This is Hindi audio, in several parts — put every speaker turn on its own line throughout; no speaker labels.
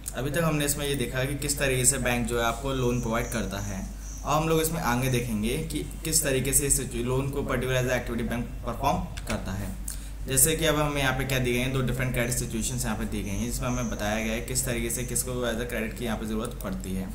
अभी तक हमने इसमें ये देखा कि किस तरीके से बैंक जो है आपको लोन प्रोवाइड करता है। अब हम लोग इसमें आगे देखेंगे कि किस तरीके से इस लोन को particular age activity bank perform करता है। जैसे कि अब हमें यहाँ पे क्या दी गई हैं, दो डिफरेंट क्रेडिट सिचुएशंस यहाँ पे दी गई हैं, जिसमें हमें बताया गया है किस तरीके से किसको एज अ क्रेडिट की यहाँ पे ज़रूरत पड़ती है।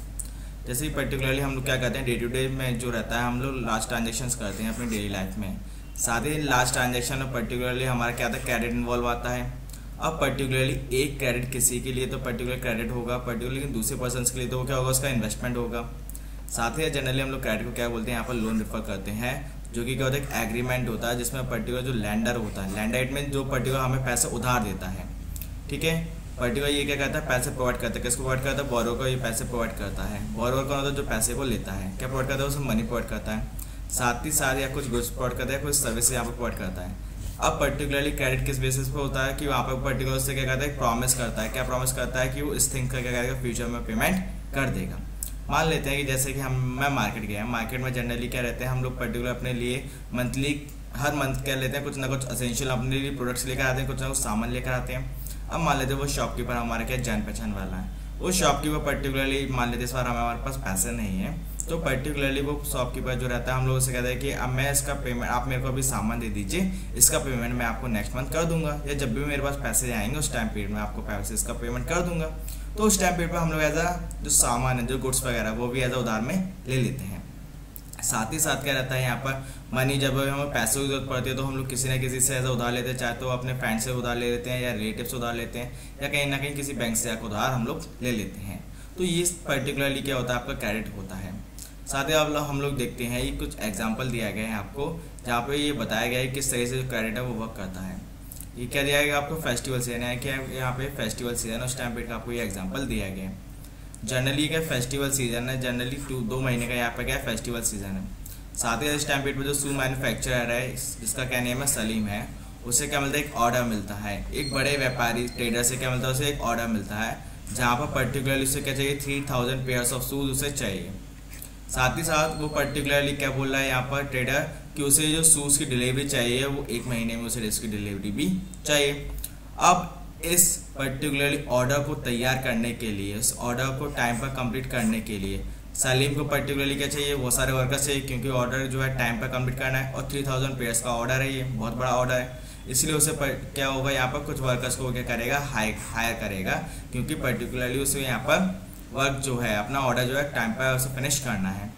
जैसे कि पर्टिकुलरली हम लोग क्या करते हैं, डे टू डे में जो रहता है हम लोग लार्ज ट्रांजेक्शन्स करते हैं अपनी डेली लाइफ में। साथ ही लार्ज ट्रांजेक्शन में पर्टिकुलरली हमारा क्या आता है, क्रेडिट इन्वॉल्व आता है। अब पर्टिकुलरली एक क्रेडिट किसी के लिए तो पर्टिकुलर क्रेडिट होगा, पर्टिकुलरली दूसरे पर्सन के लिए तो वो क्या होगा, उसका इन्वेस्टमेंट होगा। साथ ही जनरली हम लोग क्रेडिट को क्या बोलते हैं, यहाँ पर लोन रेफर करते हैं, जो कि क्या होता है, एक एग्रीमेंट होता है जिसमें पर्टिकुलर जो लैंडर होता है, लैंडर में जो पर्टिकुलर हमें पैसे उधार देता है, ठीक है, पर्टिकुलर ये क्या करता है, पैसे प्रोवाइड करता है। किसको प्रोवाइड करता है, बोरोवर को ये पैसे प्रोवाइड करता है। बोरोवर कौन होता है, जो पैसे को लेता है, क्या प्रोवाइड करता है, उसे मनी प्रोवाइड करता है। साथ ही साथ या कुछ गुड्स प्रोवाइड करता है, कुछ सर्विस यहाँ पर प्रोवाइड करता है। अब पर्टिकुलरली क्रेडिट किस बेसिस पे होता है कि वहाँ पर पर्टिकुलर से क्या करता है, प्रॉमिस करता है। क्या प्रॉमिस करता है कि वो इस थिंग का क्या करेगा, फ्यूचर में पेमेंट कर देगा। मान लेते हैं कि जैसे कि मैं मार्केट गया, मार्केट में जनरली क्या रहते हैं, हम लोग पर्टिकुलर अपने लिए मंथली हर मंथ क्या लेते हैं, कुछ ना कुछ असेंशियल अपने लिए प्रोडक्ट्स लेकर आते हैं, कुछ ना कुछ सामान लेकर आते हैं। अब मान लेते हैं वो शॉपकीपर हमारा क्या जान पहचान वाला है, वो शॉपकीपर पर्टिकुलरली मान लेते हैं इस बार हमारे पास पैसे नहीं है, तो पर्टिकुलरली वो शॉपकीपर जो रहता है हम लोगों से कहता है कि अब मैं इसका पेमेंट, आप मेरे को अभी सामान दे दीजिए, इसका पेमेंट मैं आपको नेक्स्ट मंथ कर दूंगा, या जब भी मेरे पास पैसे आएंगे उस टाइम पीरियड में आपको पैसे इसका पेमेंट कर दूंगा। तो उस टाइम पीरियड पर हम लोग एज अ जो सामान है, जो गुड्स वगैरह वो भी एज अ उधार में ले लेते हैं। साथ ही साथ क्या रहता है, यहाँ पर मनी जब हमें पैसों की जरूरत पड़ती है तो हम लोग किसी ना किसी से ऐसा उधार लेते हैं, चाहे तो अपने फ्रेंड से उधार ले लेते हैं, या रिलेटिव से उधार लेते हैं, या कहीं ना कहीं किसी बैंक से आकर उधार हम लोग ले लेते हैं। तो ये पर्टिकुलरली क्या होता है, आपका क्रेडिट होता है। साथ ही अब हम लोग देखते हैं, ये कुछ एग्जाम्पल दिया गया है आपको, जहाँ पे ये बताया गया है किस तरह से जो क्रेडिट है वो वर्क करता है। ये क्या दिया गया आपको, फेस्टिवल सीजन है, क्या यहाँ पे फेस्टिवल सीजन उस टाइम पे आपको ये एग्जाम्पल दिया गया है। जनरली क्या फेस्टिवल सीजन है, जनरली 2 महीने का यहाँ पे क्या फेस्टिवल सीजन है। साथ ही इस टाइम पीरियड पर जो शू मैन्युफैक्चरर है, जिसका क्या नेम है सलीम है, उससे क्या मिलता है, एक ऑर्डर मिलता है। एक बड़े व्यापारी ट्रेडर से क्या मिलता है, उसे एक ऑर्डर मिलता है, जहाँ पर पर्टिकुलरली उसे क्या चाहिए, 3000 पेयर्स ऑफ शूज उसे चाहिए। साथ ही साथ वो पर्टिकुलरली क्या बोल रहा है यहाँ पर ट्रेडर, कि उसे जो शूज़ की डिलीवरी चाहिए वो 1 महीने में उसे इसकी डिलीवरी भी चाहिए। अब इस पर्टिकुलरली ऑर्डर को तैयार करने के लिए, इस ऑर्डर को टाइम पर कंप्लीट करने के लिए सलीम को पर्टिकुलरली क्या चाहिए, वो सारे वर्कर्स चाहिए, क्योंकि ऑर्डर जो है टाइम पर कंप्लीट करना है, और 3000 पेयर्स का ऑर्डर है, ये बहुत बड़ा ऑर्डर है, इसलिए उसे क्या होगा, यहाँ पर कुछ वर्कर्स को क्या करेगा, हायर करेगा, क्योंकि पर्टिकुलरली उसे यहाँ पर वर्क जो है अपना ऑर्डर जो है टाइम पर उसे फिनिश करना है।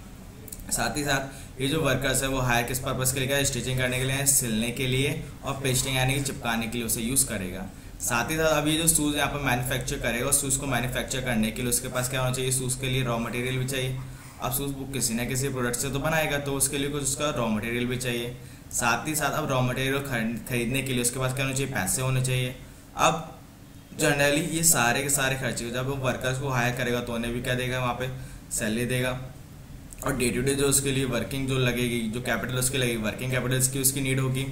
साथ ही साथ ये जो वर्कर्स है वो हायर किस पर्पज़ के लिए, स्टिचिंग करने के लिए, सिलने के लिए, और पेस्टिंग यानी कि चिपकाने के लिए उसे यूज़ करेगा। साथ ही साथ अब ये जो शूज़ यहाँ पर मैन्युफैक्चर करेगा, उस शूज़ को मैन्युफैक्चर करने के लिए उसके पास क्या होना चाहिए, शूज़ के लिए रॉ मटेरियल भी चाहिए। अब शूज़ वो किसी न किसी प्रोडक्ट से तो बनाएगा, तो उसके लिए कुछ उसका रॉ मटेरियल भी चाहिए। साथ ही साथ अब रॉ मटेरियल खरीदने के लिए उसके पास क्या होना चाहिए, पैसे होने चाहिए। अब जनरली ये सारे के सारे खर्चे जब वो वर्कर्स को हायर करेगा तो उन्हें भी क्या देगा, वहाँ पे सैलरी देगा, और डे टू डे जो उसके लिए वर्किंग जो लगेगी, जो कैपिटल उसकी लगेगी, वर्किंग कैपिटल की उसकी नीड होगी।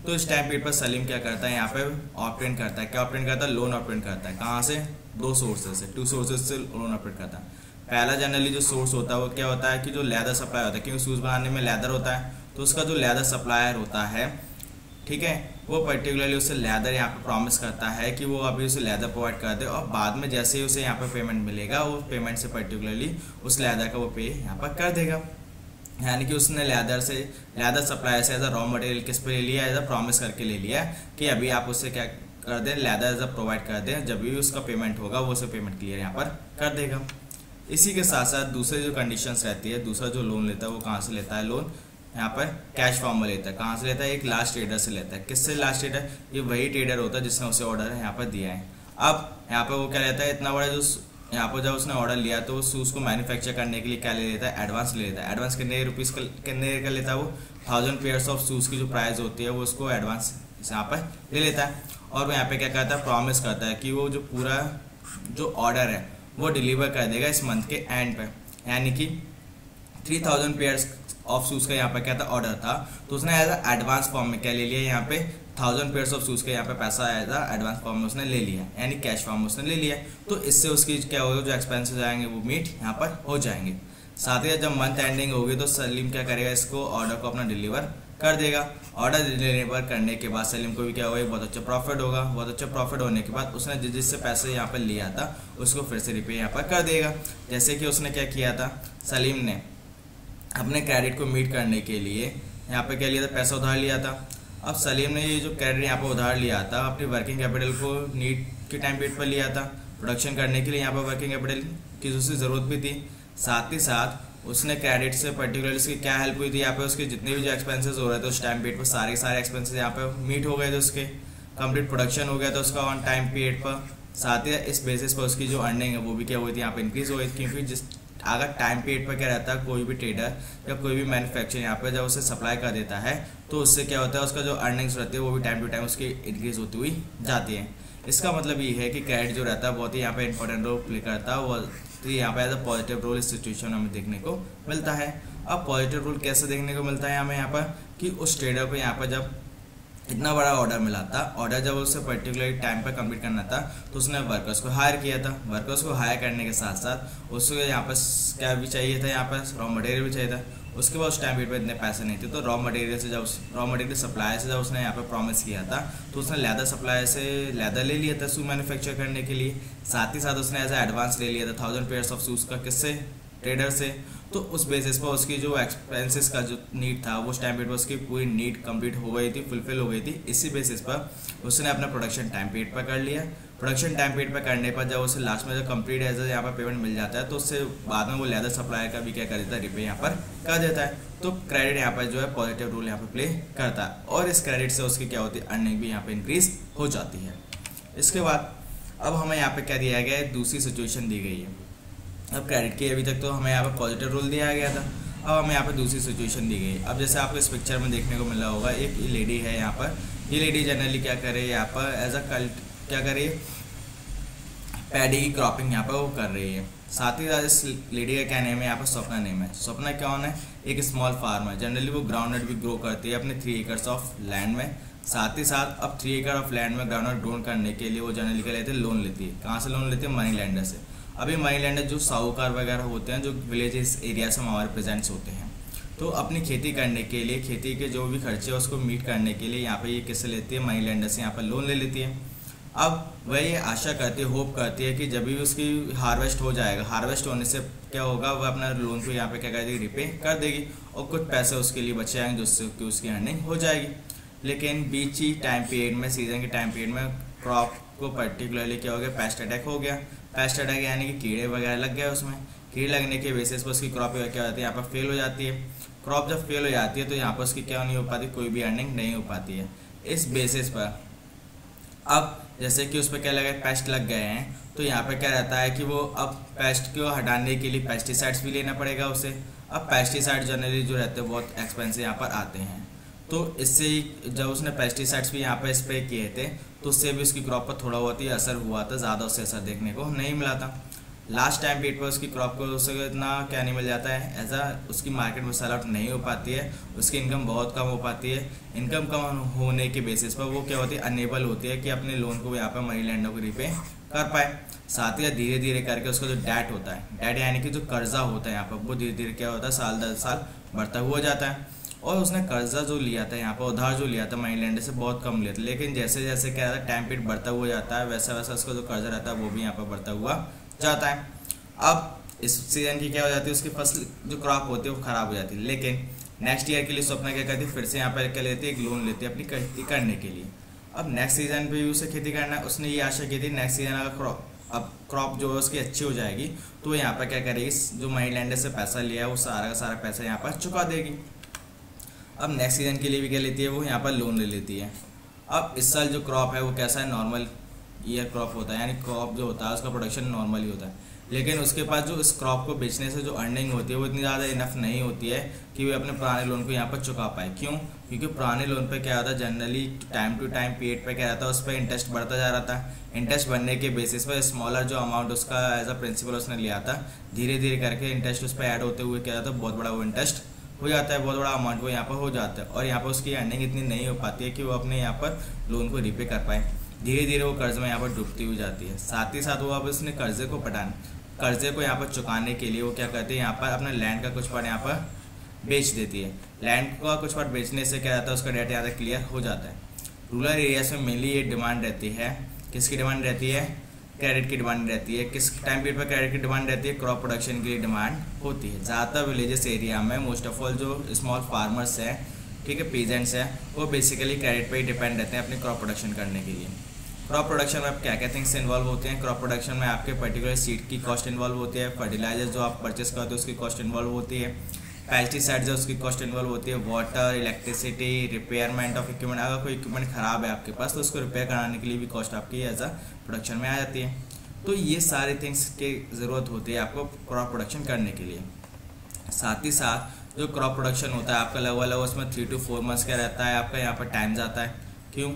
तो इस टाइम पीरियड पर सलीम क्या करता है, यहाँ पे ऑपरेट करता है। क्या ऑपरेट करता है, लोन ऑपरेट करता है। कहाँ से, 2 सोर्सेज से, 2 सोर्सेज से लोन ऑपरेट करता है। पहला जनरली जो सोर्स होता है वो क्या होता है कि जो लेदर सप्लाई होता है, क्योंकि शूज़ बनाने में लेदर होता है, तो उसका जो लेदर सप्लायर होता है, ठीक है, वो पर्टिकुलरली उसे लेदर यहाँ पे प्रॉमिस करता है कि वो अभी उसे लेदर प्रोवाइड कर दे, और बाद में जैसे ही उसे यहाँ पे पेमेंट मिलेगा, वो पेमेंट से पर्टिकुलरली उस लेदर का वो पे यहाँ पर कर देगा। यानी कि उसने लेदर सप्लायर से एज अ रॉ मटेरियल किस पे ले लिया, एज अ प्रॉमिस करके ले लिया कि अभी आप उससे क्या कर दें, लेदर एज अ प्रोवाइड कर दें, जब भी उसका पेमेंट होगा वो उसे पेमेंट क्लियर यहाँ पर कर देगा। इसी के साथ साथ दूसरे जो कंडीशंस रहती है, दूसरा जो लोन लेता है वो कहाँ से लेता है, लोन यहाँ पर कैश फॉर्म में लेता है। कहाँ से लेता है, एक लास्ट ट्रेडर से लेता है। किससे, लास्ट ट्रेडर, ये वही ट्रेडर होता है जिसने उसे ऑर्डर यहाँ पर दिया है। अब यहाँ पर वो क्या लेता है, इतना बड़ा जो यहाँ पर जब उसने ऑर्डर लिया तो उस शूज़ को मैन्युफैक्चर करने के लिए क्या ले लेता है, एडवांस ले लेता है। एडवांस कितने रुपीज़ कितने का लेता है वो, 1000 पेयर्स ऑफ शूज़ की जो प्राइस होती है वो उसको एडवांस यहाँ पर ले लेता है। और वो यहाँ पे क्या करता है, प्रॉमिस करता है कि वो जो पूरा जो ऑर्डर है वो डिलीवर कर देगा इस मंथ के एंड पे। यानी कि 3000 पेयर्स ऑफ शूज़ का यहाँ पर क्या था, ऑर्डर था, तो उसने एज अ एडवांस फॉर्म में क्या ले लिया, यहाँ पे 1000 पेयर्स ऑफ शूज़ का यहाँ पे पैसा एज अ एडवांस फॉर्म में उसने ले लिया, यानी कैश फॉर्म में उसने ले लिया। तो इससे उसकी क्या होगा, जो एक्सपेंसेस आएंगे वो मीट यहाँ पर हो जाएंगे। साथ ही जब मंथ एंडिंग होगी तो सलीम क्या करेगा, इसको ऑर्डर को अपना डिलीवर कर देगा। ऑर्डर लेने पर करने के बाद सलीम को भी क्या होगा, बहुत अच्छा प्रॉफिट होगा। बहुत अच्छा प्रॉफिट होने के बाद उसने जिससे पैसे यहाँ पर लिया था उसको फिर से रिपे यहाँ पर कर देगा। जैसे कि उसने क्या किया था, सलीम ने अपने क्रेडिट को मीट करने के लिए यहाँ पे क्या लिया था, पैसा उधार लिया था। अब सलीम ने ये जो क्रेडिट यहाँ पर उधार लिया था अपनी वर्किंग कैपिटल को नीड के टाइम पीरियड पर लिया था, प्रोडक्शन करने के लिए यहाँ पर वर्किंग कैपिटल की उसकी ज़रूरत भी थी। साथ ही साथ उसने क्रेडिट से पर्टिकुलर उसकी क्या हेल्प हुई थी, यहाँ पे उसके जितने भी जो एक्सपेंसेस हो रहे थे उस टाइम पीरियड पर सारे एक्सपेंसेस यहाँ पे मीट हो गए थे, उसके कंप्लीट प्रोडक्शन हो गया था उसका ऑन टाइम पीरियड पर। साथ ही इस बेसिस पर उसकी जो अर्निंग है वो भी क्या हुई थी, यहाँ पे इंक्रीज हो गई थी। क्योंकि जिस अगर टाइम पीरियड पर क्या रहता है, कोई भी ट्रेडर या कोई भी मैन्युफैक्चर यहाँ पे जब उसे सप्लाई कर देता है तो उससे क्या होता है, उसका जो अर्निंग्स रहती है वो भी टाइम टू टाइम उसकी इंक्रीज होती हुई जाती है। इसका मतलब ये है कि क्रेडिट जो रहता है बहुत ही यहाँ पे इंपॉर्टेंट रोल प्ले करता है, वो तो यहाँ पे एज अ पॉजिटिव रोल इस सिचुएशन में हमें देखने को मिलता है। अब पॉजिटिव रोल कैसे देखने को मिलता है हमें यहाँ पर, कि उस ट्रेडर को यहाँ पर जब इतना बड़ा ऑर्डर मिला था, ऑर्डर जब उसे पर्टिकुलर टाइम पर कंप्लीट करना था तो उसने वर्कर्स को हायर किया था। वर्कर्स को हायर करने के साथ साथ उसको यहाँ पर क्या भी चाहिए था, यहाँ पर रॉ मटेरियल भी चाहिए था। उसके बाद उस टाइम पीरियड पर इतने पैसे नहीं थे, तो रॉ मटेरियल सप्लाई से जब उसने यहाँ पर प्रॉमिस किया था तो उसने लेदर सप्लाई से लेदर ले लिया था शू मैन्युफैक्चर करने के लिए। साथ ही साथ उसने एज एडवांस ले लिया था 1000 पेयर्स ऑफ शूज़ का, किससे, ट्रेडर से। तो उस बेसिस पर उसकी जो एक्सपेंसेस का जो नीड था वो उस टाइम पीरियड पर उसकी पूरी नीड कंप्लीट हो गई थी, फुलफिल हो गई थी। इसी बेसिस पर उसने अपना प्रोडक्शन टाइम पीरियड पर कर लिया। प्रोडक्शन टाइम पीरियड पर करने पर जब उसे लास्ट में जब कंप्लीट एज यहाँ पर पेमेंट मिल जाता है तो उससे बाद में वो लेदर सप्लायर का भी क्या कर देता है, रिपे यहाँ पर कर देता है। तो क्रेडिट यहाँ पर जो है पॉजिटिव रोल यहाँ पर प्ले करता है और इस क्रेडिट से उसकी क्या होती है, अर्निंग भी यहाँ पर इंक्रीज हो जाती है। इसके बाद अब हमें यहाँ पर क्या दिया गया है, दूसरी सिचुएशन दी गई है। अब क्रेडिट की अभी तक तो हमें यहाँ पर पॉजिटिव रोल दिया गया था, अब हमें यहाँ पर दूसरी सिचुएशन दी गई। अब जैसे आपको इस पिक्चर में देखने को मिल रहा होगा, एक लेडी है यहाँ पर। ये लेडी जनरली क्या करे, यहाँ पर एज अ क्या करे, पैडी की क्रॉपिंग यहाँ पर वो कर रही है। साथ ही साथ इस लेडी का क्या नेम है, यहाँ पर स्वप्ना नेम है। स्वप्ना कौन है, एक स्मॉल फार्मर। जनरली वो ग्राउंडनट भी ग्रो करती है अपने 3 एकर्स ऑफ लैंड में। साथ ही साथ अब 3 एकड़ ऑफ लैंड में ग्राउंडनट ग्रो करने के लिए वो जनरली क्या लेते हैं, लोन लेती है। कहाँ से लोन लेती है, मनी लैंडर से। अभी मनी लैंडर जो साहूकार वगैरह होते हैं, जो विलेजेस एरियाज में हमारे प्रेजेंट्स होते हैं, तो अपनी खेती करने के लिए, खेती के जो भी खर्चे हैं उसको मीट करने के लिए यहाँ पे ये किससे लेती है, मनी लैंडर से यहाँ पर लोन ले लेती है। अब वह ये आशा करती है, होप करती है कि जब भी उसकी हार्वेस्ट हो जाएगा, हार्वेस्ट होने से क्या होगा, वह अपना लोन को यहाँ पे क्या कर देगी, रिपे कर देगी और कुछ पैसे उसके लिए बच जाएंगे जिससे कि उसकी अर्निंग हो जाएगी। लेकिन बीच ही टाइम पीरियड में, सीजन के टाइम पीरियड में क्रॉप को पर्टिकुलरली क्या हो गया, पेस्ट अटैक हो गया। पेस्ट अटैक यानी कि कीड़े वगैरह लग गए उसमें। कीड़े लगने के बेसिस पर उसकी क्रॉप क्या होती है, यहाँ पर फेल हो जाती है। क्रॉप जब फेल हो जाती है तो यहाँ पर उसकी क्या नहीं हो पाती, कोई भी अर्निंग नहीं हो पाती है। इस बेसिस पर अब जैसे कि उस पर क्या लगा, पेस्ट लग गए हैं, तो यहाँ पे क्या रहता है कि वो अब पेस्ट को हटाने के लिए पेस्टिसाइड्स भी लेना पड़ेगा उसे। अब पेस्टिसाइड जनरली जो रहते हैं बहुत एक्सपेंसिव यहाँ पर आते हैं, तो इससे जब उसने पेस्टिसाइड्स भी यहाँ पर स्प्रे किए थे तो उससे भी उसकी क्रॉप पर थोड़ा बहुत ही असर हुआ था, ज़्यादा उससे असर देखने को नहीं मिला था। लास्ट टाइम पीरियड पर उसकी क्रॉप को उससे इतना क्या नहीं मिल जाता है, ऐसा उसकी मार्केट में सेल आउट नहीं हो पाती है, उसकी इनकम बहुत कम हो पाती है। इनकम कम होने के बेसिस पर वो क्या होती है, अनेबल होती है कि अपने लोन को यहाँ पर मनी लैंडर को रिपे कर पाए। साथ ही धीरे धीरे करके उसका जो डेट होता है, डेट यानी कि जो कर्जा होता है यहाँ पर, वो धीरे धीरे क्या होता है, साल दर साल बढ़ता हुआ जाता है। और उसने कर्जा जो लिया था यहाँ पर, उधार जो लिया था मनी लैंडर से, बहुत कम लिया था। लेकिन जैसे जैसे क्या रहता है, टाइम पीरियड बढ़ता हुआ जाता है, वैसा वैसा उसका जो कर्जा रहता है वो भी यहाँ पर बढ़ता हुआ जाता है। अब इस सीजन की क्या हो जाती है, उसकी फसल जो क्रॉप होती है वो ख़राब हो जाती है। लेकिन नेक्स्ट ईयर के लिए स्वप्ना क्या करती है, फिर से यहाँ पर क्या लेती है, एक लोन लेती है अपनी खेती करने के लिए। अब नेक्स्ट सीजन पे भी उसे खेती करना है, उसने ये आशा की थी नेक्स्ट सीजन अगर क्रॉप जो है उसकी अच्छी हो जाएगी तो यहाँ पर क्या करेगी, जो मनी लैंडर से पैसा लिया है वो सारा का सारा पैसा यहाँ पर चुका देगी। अब नेक्स्ट सीजन के लिए भी क्या लेती है, वो यहाँ पर लोन ले लेती है। अब इस साल जो क्रॉप है वो कैसा है, नॉर्मल ईयर क्रॉप होता है, यानी क्रॉप जो होता है उसका प्रोडक्शन नॉर्मल ही होता है। लेकिन उसके पास जो इस क्रॉप को बेचने से जो अर्निंग होती है वो इतनी ज़्यादा इनफ नहीं होती है कि वो अपने पुराने लोन को यहाँ पर चुका पाए। क्यों? क्योंकि पुराने लोन पे क्या होता है, generally time to time period पे क्या रहता है, उस पर इंटरेस्ट बढ़ता जा रहा था। इंटरेस्ट बढ़ने के बेसिस पर स्मॉलर जो अमाउंट उसका एज अ प्रिंसिपल उसने लिया था, धीरे धीरे करके इंटरेस्ट उस पर ऐड होते हुए क्या होता है, बहुत बड़ा वो इंटरेस्ट हो जाता है, बहुत बड़ा अमाउंट वो यहाँ पर हो जाता है। और यहाँ पर उसकी अर्निंग इतनी नहीं हो पाती है कि वो अपने यहाँ पर लोन को रिपे कर पाए। धीरे धीरे वो कर्ज में यहाँ पर डूबती हुई जाती है। साथ ही साथ वो अब उसने कर्जे को यहाँ पर चुकाने के लिए वो क्या करते हैं, यहाँ पर अपने लैंड का कुछ पार्ट यहाँ पर बेच देती है। लैंड का कुछ पार्ट बेचने से क्या रहता है, उसका डेट ज़्यादा क्लियर हो जाता है। रूरल एरियाज में मेनली ये डिमांड रहती है, किसकी डिमांड रहती है, क्रेडिट की डिमांड रहती है। किस टाइम पीरियड पर क्रेडिट की डिमांड रहती है, क्रॉप प्रोडक्शन के लिए डिमांड होती है। ज़्यादातर विलेजेस एरिया में मोस्ट ऑफ ऑल जो स्मॉल फार्मर्स हैं, ठीक है, पीजेंट्स हैं, वो बेसिकली क्रेडिट पे ही डिपेंड रहते हैं अपनी क्रॉप प्रोडक्शन करने के लिए। क्रॉप प्रोडक्शन में आप क्या क्या थिंग्स इन्वॉल्व होते हैं, क्रॉप प्रोडक्शन में आपके पर्टिकुलर सीड की कॉस्ट इन्वॉल्व होती है, फर्टिलाइजर जो आप परचेस करते हो उसकी कॉस्ट इन्वॉल्व होती है, पेस्टिसाइड जो उसकी कॉस्ट इन्वॉल्व होती है, water, electricity, repayment of equipment. अगर कोई इक्विपमेंट ख़राब है आपके पास तो उसको रिपेयर कराने के लिए भी कॉस्ट आपकी एज अ प्रोडक्शन में आ जाती है। तो ये सारे थिंग्स की ज़रूरत होती है आपको क्रॉप प्रोडक्शन करने के लिए। साथ ही साथ जो क्रॉप प्रोडक्शन होता है आपका लगभग उसमें 3 to 4 मंथ्स का रहता है। आपका यहाँ पर टाइम जाता है, क्यों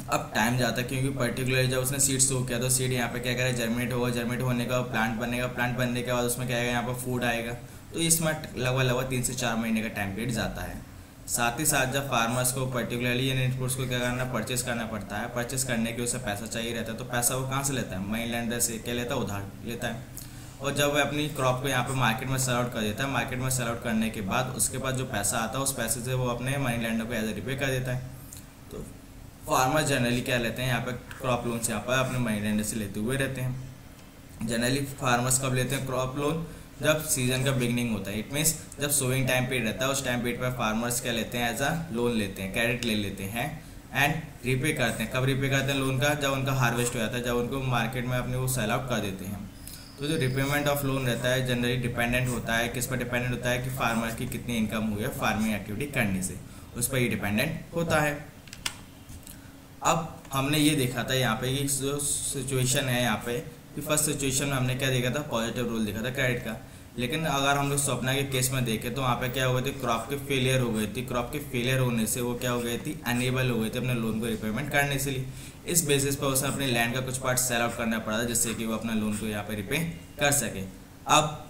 अब टाइम जाता है क्योंकि पर्टिकुलर जब उसने सीड सो किया तो सीड यहाँ पे क्या करेगा, जर्मिनेट होगा, जर्मिनेट होने का प्लांट बनेगा, प्लांट बनने के बाद उसमें क्या आएगा, यहाँ पर फूड आएगा। तो इसमें लगभग 3 से 4 महीने का टाइम पीरियड जाता है। साथ ही साथ जब फार्मर्स को पर्टिकुलरली इन इनपुट्स को क्या करना, परचेस करना पड़ता है। परचेस करने के उसे पैसा चाहिए रहता है, तो पैसा वो कहाँ से लेता है, मनी लैंडर से क्या लेता है, उधार लेता है। और जब वह अपनी क्रॉप को यहाँ पे मार्केट में सेल आउट कर देता है, मार्केट में सेल आउट करने के बाद उसके पास जो पैसा आता है उस पैसे से वो अपने मनी लैंडर को एज ए रिपे कर देता है। तो फार्मर जनरली क्या लेते हैं, यहाँ पे क्रॉप लोन से यहाँ पर अपने मनी लैंडर से लेते हुए रहते हैं। जनरली फार्मर्स कब लेते हैं क्रॉप लोन, जब सीजन का बिगनिंग होता है। इट मीन्स जब सोइंग टाइम पीरियड रहता है उस टाइम पीरियड पर फार्मर्स क्या लेते हैं, एज अ लोन लेते हैं, क्रेडिट ले लेते हैं एंड रिपे करते हैं। कब रिपे करते हैं लोन का, जब उनका हार्वेस्ट हो जाता है, जब उनको मार्केट में अपने वो सेल आउट कर देते हैं। तो जो रिपेमेंट ऑफ लोन रहता है जनरली डिपेंडेंट होता है, किस पर डिपेंडेंट होता है कि फार्मर की कितनी इनकम हुई है फार्मिंग एक्टिविटी करने से, उस पर ही डिपेंडेंट होता है। अब हमने ये देखा था यहाँ पे कि जो सिचुएशन है यहाँ पे कि फर्स्ट सिचुएशन में हमने क्या देखा था, पॉजिटिव रोल देखा था क्रेडिट का। लेकिन अगर हम लोग स्वप्ना के केस में देखें तो वहाँ पे क्या हो गई थी, क्रॉप के फेलियर हो गई थी। क्रॉप के फेलियर होने से वो क्या हो गई थी, अनेबल हो गई थी अपने लोन को रिपेमेंट करने से लिए। इस बेसिस पर उसे अपने लैंड का कुछ पार्ट सेल आउट करना पड़ा था जिससे कि वो अपना लोन को यहाँ पे रिपे कर सके। अब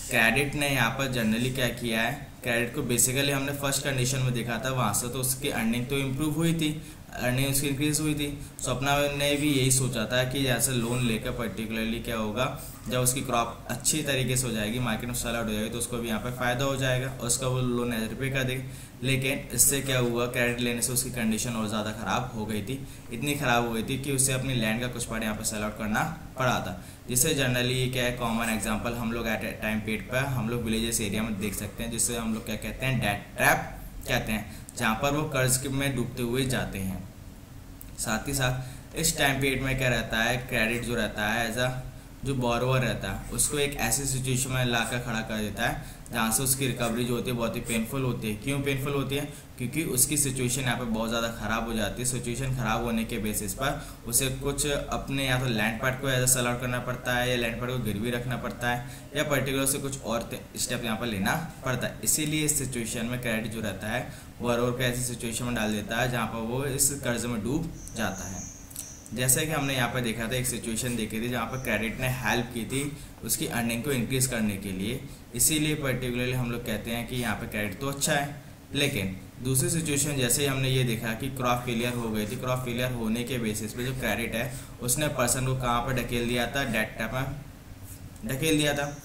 क्रेडिट ने यहाँ पर जनरली क्या किया है, क्रेडिट को बेसिकली हमने फर्स्ट कंडीशन में देखा था, वहाँ से तो उसकी अर्निंग तो इम्प्रूव हुई थी, अर्निंग उसकी इंक्रीज हुई थी। स्वप्ना ने भी यही सोचा था कि जैसे लोन लेकर पर्टिकुलरली क्या होगा, जब उसकी क्रॉप अच्छी तरीके से हो जाएगी, मार्केट में सेल आउट हो जाएगी, तो उसको भी यहाँ पे फ़ायदा हो जाएगा और उसका वो लोन रिपे कर देगी। लेकिन इससे क्या हुआ, क्रेडिट लेने से उसकी कंडीशन और ज़्यादा ख़राब हो गई थी। इतनी ख़राब हो गई थी कि उसे अपनी लैंड का कुछ पार्ट यहाँ पर सेल आउट करना पड़ा था। जिससे जनरली क्या है, कॉमन एग्जाम्पल हम लोग एट टाइम पीरियड पर हम लोग विलेजेस एरिया में देख सकते हैं, जिससे हम लोग क्या कहते हैं, डेट ट्रैप कहते हैं, जहाँ पर वो कर्ज में डूबते हुए जाते हैं। साथ ही साथ इस टाइम पीरियड में क्या रहता है, क्रेडिट जो रहता है एज अ जो बोरोवर रहता है उसको एक ऐसी सिचुएशन में लाकर खड़ा कर देता है जहाँ से उसकी रिकवरी जो होती है बहुत ही पेनफुल होती है। क्यों पेनफुल होती है, क्योंकि उसकी सिचुएशन यहाँ पे बहुत ज़्यादा ख़राब हो जाती है। सिचुएशन ख़राब होने के बेसिस पर उसे कुछ अपने या तो लैंड पार्ट को एज अ सेल आउट करना पड़ता है, या लैंड पार्ट को गिरवी रखना पड़ता है, या पर्टिकुलर से कुछ और स्टेप यहाँ पर लेना पड़ता है। इसीलिए इस सिचुएशन में क्रेडिट जो रहता है बोरोवर को ऐसी सिचुएशन में डाल देता है जहाँ पर वो इस कर्ज में डूब जाता है। जैसे कि हमने यहाँ पर देखा था, एक सिचुएशन देखी थी जहाँ पर क्रेडिट ने हेल्प की थी उसकी अर्निंग को इंक्रीज़ करने के लिए। इसीलिए पर्टिकुलरली हम लोग कहते हैं कि यहाँ पर क्रेडिट तो अच्छा है। लेकिन दूसरी सिचुएशन जैसे ही हमने ये देखा कि क्रॉप फेलियर हो गई थी, क्रॉप फेलियर होने के बेसिस पे जो क्रेडिट है उसने पर्सन को कहाँ पर ढकेल दिया था, डेट ट्रैप में ढकेल दिया था।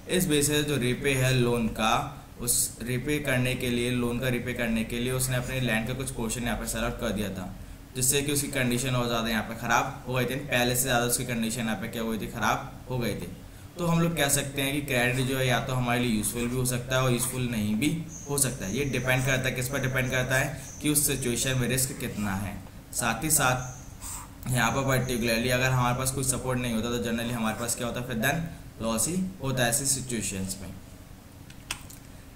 इस बेसिस जो रिपे है लोन का, उस रिपे करने के लिए, लोन का रिपे करने के लिए उसने अपने लैंड का कुछ पोर्शन यहाँ पर सेल आउट कर दिया था, जिससे कि उसकी कंडीशन और ज़्यादा यहाँ पे ख़राब हो गई थी। पहले से ज़्यादा उसकी कंडीशन यहाँ पे क्या हुई थी, ख़राब हो गई थी। तो हम लोग कह सकते हैं कि क्रेडिट जो है या तो हमारे लिए यूज़फुल भी हो सकता है और यूज़फुल नहीं भी हो सकता है। ये डिपेंड करता है, किस पर डिपेंड करता है कि उस सिचुएशन में रिस्क कितना है। साथ ही साथ यहाँ पर पर्टिकुलरली अगर हमारे पास कोई सपोर्ट नहीं होता तो जनरली हमारे पास क्या होता है, फिर देन लॉस ही होता है ऐसी सिचुएशंस में।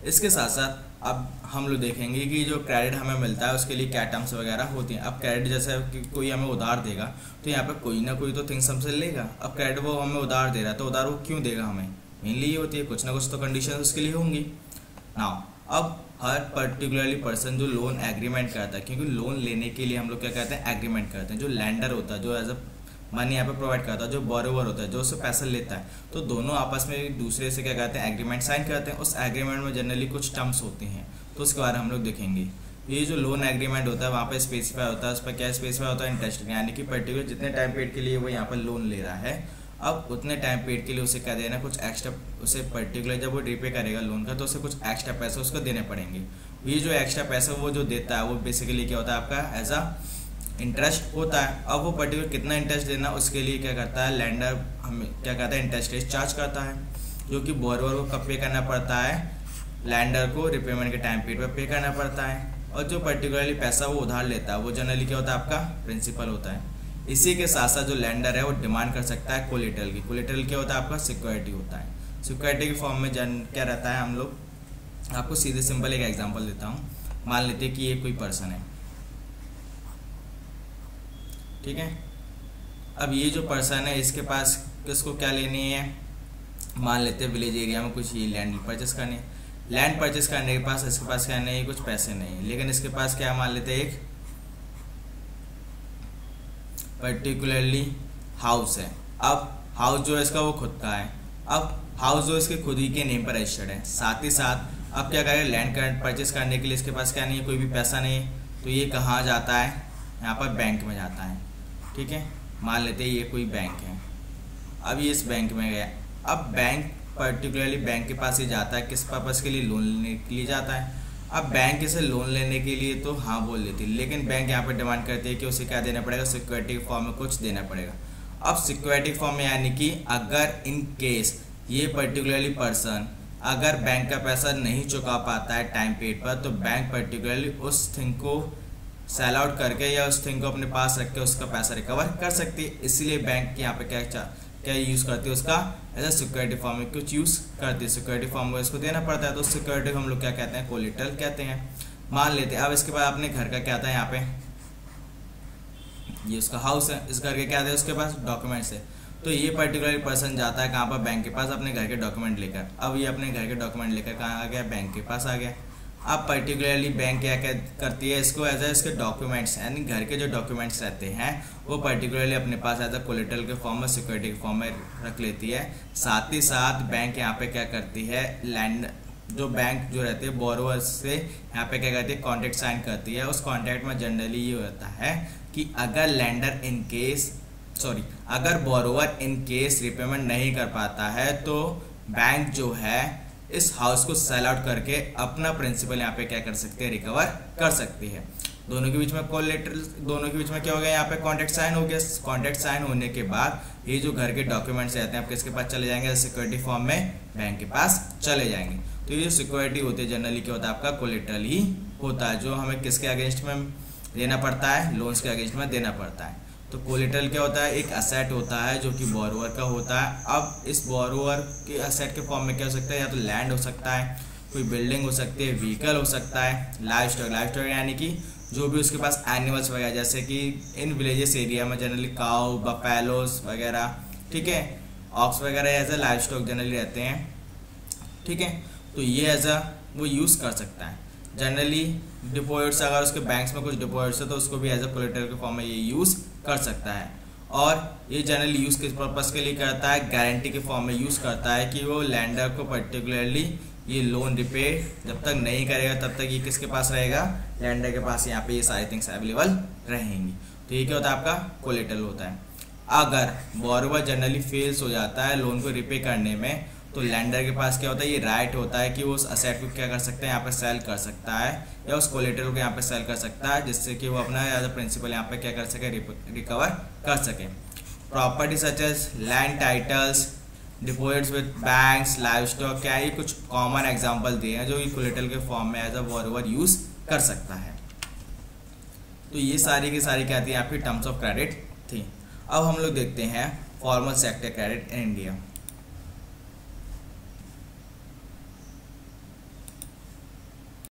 इसके साथ साथ अब हम लोग देखेंगे कि जो क्रेडिट हमें मिलता है उसके लिए क्या टर्म्स वगैरह होती हैं। अब क्रेडिट जैसे कि कोई हमें उधार देगा तो यहाँ पे कोई ना कोई तो थिंग्स हमसे लेगा। अब क्रेडिट वो हमें उधार दे रहा है तो उधार वो क्यों देगा हमें, मेनली ये होती है कुछ ना कुछ तो कंडीशन उसके लिए होंगी ना। अब हर पर्टिकुलरली पर्सन जो लोन एग्रीमेंट करता है, क्योंकि लोन लेने के लिए हम लोग क्या कहते हैं, एग्रीमेंट करते हैं। जो लैंडर होता है, जो एज अ मनी यहाँ पे प्रोवाइड करता है, जो बोरोवर होता है, जो उससे पैसा लेता है, तो दोनों आपस में एक दूसरे से क्या कहते हैं, एग्रीमेंट साइन करते हैं। उस एग्रीमेंट में जनरली कुछ टर्म्स होते हैं तो उसके बारे में हम लोग देखेंगे। ये जो लोन एग्रीमेंट होता है वहाँ पे स्पेसिफाई होता है, उस पर क्या स्पेसिफाई होता है, इंटरेस्ट, यानी कि पर्टिकुलर जितने टाइम पीरियड के लिए वो यहाँ पर लोन ले रहा है, अब उतने टाइम पीरियड के लिए उसे क्या देना, कुछ एक्स्ट्रा, उसे पर्टिकुलर जब वो रीपे करेगा लोन का तो उसे कुछ एक्स्ट्रा पैसे उसको देने पड़ेंगे। ये जो एक्स्ट्रा पैसा वो जो देता है वो बेसिकली क्या होता है, आपका एज अ इंटरेस्ट होता है। अब वो पर्टिकुलर कितना इंटरेस्ट देना उसके लिए क्या करता है, लैंडर हमें क्या कहता है, इंटरेस्ट रेट चार्ज करता है, जो कि बोरोवर को कब पे करना पड़ता है, लैंडर को रिपेमेंट के टाइम पीरियड पर पे करना पड़ता है। और जो पर्टिकुलरली पैसा वो उधार लेता है वो जनरली क्या होता है, आपका प्रिंसिपल होता है। इसी के साथ साथ जो लैंडर है वो डिमांड कर सकता है कोलेटरल की। कोलेटरल क्या होता है, आपका सिक्योरिटी होता है। सिक्योरिटी के फॉर्म में क्या रहता है, हम लोग आपको सीधे सिंपल एक एग्जांपल देता हूँ। मान लेते हैं कि ये कोई पर्सन है, ठीक है। अब ये जो पर्सन है इसके पास किसको क्या लेनी है, मान लेते हैं विलेज एरिया में कुछ ये लैंड परचेस करनी है। लैंड परचेस करने के पास इसके पास क्या नहीं, कुछ पैसे नहीं है, लेकिन इसके पास क्या मान लेते हैं, एक पर्टिकुलरली हाउस है। अब हाउस जो है इसका वो खुद का है। अब हाउस जो इसके खुद ही के नेम पर रजिस्टर्ड है। साथ ही साथ अब क्या करेगा, लैंड परचेस करने के लिए इसके पास क्या नहीं है, कोई भी पैसा नहीं है, तो ये कहाँ जाता है, यहाँ पर बैंक में जाता है, ठीक है। मान लेते हैं ये कोई बैंक है। अब ये इस बैंक में गया। अब बैंक पर्टिकुलरली बैंक के पास ही जाता है, किस पर्पज़ के लिए, लोन लेने के लिए जाता है। अब बैंक से लोन लेने के लिए तो हाँ बोल देती है, लेकिन बैंक यहाँ पर डिमांड करती है कि उसे क्या देना पड़ेगा, सिक्योरिटी फॉर्म में कुछ देना पड़ेगा। अब सिक्योरिटी फॉर्म में यानी कि अगर इन केस ये पर्टिकुलरली पर्सन अगर बैंक का पैसा नहीं चुका पाता है टाइम पीरियड पर, तो बैंक पर्टिकुलरली उस थिंग को सेल आउट करके या उस थिंग को अपने पास रख के उसका पैसा रिकवर कर सकती है। इसलिए बैंक यहाँ पे क्या यूज़ करती है, उसका एज अ सिक्योरिटी फॉर्म में कुछ यूज़ करती है। सिक्योरिटी फॉर्म को इसको देना पड़ता है, तो सिक्योरिटी को हम लोग क्या कहते हैं, कोलेटरल कहते हैं। मान लेते हैं अब इसके बाद अपने घर का क्या था, यहाँ पे ये उसका हाउस है, इस घर के क्या थे उसके पास डॉक्यूमेंट्स है। तो ये पर्टिकुलर पर्सन जाता है कहाँ पर, बैंक के पास, अपने घर के डॉक्यूमेंट लेकर। अब ये अपने घर के डॉक्यूमेंट लेकर कहाँ आ गया, बैंक के पास आ गया। अब पर्टिकुलरली बैंक क्या करती है, इसको एज इसके डॉक्यूमेंट्स यानी घर के जो डॉक्यूमेंट्स रहते हैं वो पर्टिकुलरली अपने पास एज अ कोलेटरल के फॉर्म में, सिक्योरिटी के फॉर्म में रख लेती है। साथ ही साथ बैंक यहाँ पे क्या करती है, लैंड जो बैंक जो रहती है बोरोवर्स से यहाँ पे क्या करती है, कॉन्ट्रैक्ट साइन करती है। उस कॉन्ट्रैक्ट में जनरली ये होता है कि अगर बोरोवर इन केस रिपेमेंट नहीं कर पाता है तो बैंक जो है इस हाउस को सेल आउट करके अपना प्रिंसिपल यहाँ पे क्या कर सकते हैं, रिकवर कर सकती है। दोनों के बीच में कोलेटरल, दोनों के बीच में क्या हो गया, यहाँ पे कॉन्ट्रैक्ट साइन हो गया। कॉन्ट्रैक्ट साइन होने के बाद ये जो घर के डॉक्यूमेंट्स रहते हैं आप किसके पास चले जाएंगे, सिक्योरिटी फॉर्म में बैंक के पास चले जाएंगे। तो ये जो सिक्योरिटी होती है जनरली क्या होता है, आपका कोलेटरल ही होता है, जो हमें किसके अगेंस्ट में देना पड़ता है, लोन्स के अगेंस्ट में देना पड़ता है। तो कोलेटरल क्या होता है, एक असेट होता है जो कि बोरोवर का होता है। अब इस बोरोवर के असेट के फॉर्म में क्या हो सकता है, या तो लैंड हो सकता है, कोई बिल्डिंग हो सकती है, व्हीकल हो सकता है, लाइव स्टॉक यानी कि जो भी उसके पास एनिमल्स वगैरह, जैसे कि इन विलेजेस एरिया में जनरली काउ, बफेलोस वगैरह, ठीक है, ऑक्स वगैरह as a livestock generally रहते हैं, ठीक है। तो ये एज अ वो यूज़ कर सकता है। जनरली डिपॉजिट्स, अगर उसके बैंक्स में कुछ डिपॉजिट्स है तो उसको भी एज अ कोलेटरल के फॉर्म में ये यूज़ कर सकता है। और ये जनरली यूज़ किस पर्पज़ के लिए करता है, गारंटी के फॉर्म में यूज़ करता है कि वो लैंडर को पर्टिकुलरली ये लोन रिपे जब तक नहीं करेगा तब तक ये किसके पास रहेगा, लैंडर के पास यहाँ पे ये सारी थिंग्स अवेलेबल रहेंगी। तो ये क्या होता है, आपका कोलेटरल होता है। अगर बोरोवर जनरली फेल्स हो जाता है लोन को रिपे करने में, तो लैंडर के पास क्या होता है, ये राइट होता है कि वो उस असेट को क्या कर सकता है, यहाँ पे सेल कर सकता है, या उस कोलेटरल को यहाँ पे सेल कर सकता है, जिससे कि वो अपना एज अ प्रिंसिपल यहाँ पे क्या कर सके, रिकवर कर सके। Property such as land titles, deposits with banks, livestock, क्या ये कुछ कॉमन एग्जाम्पल दिए हैं जो कि कोलेटरल के फॉर्म में एज अ बोरोवर यूज कर सकता है। तो ये सारी की सारी क्या थी, आपकी टर्म्स ऑफ क्रेडिट थी। अब हम लोग देखते हैं formal sector credit in India.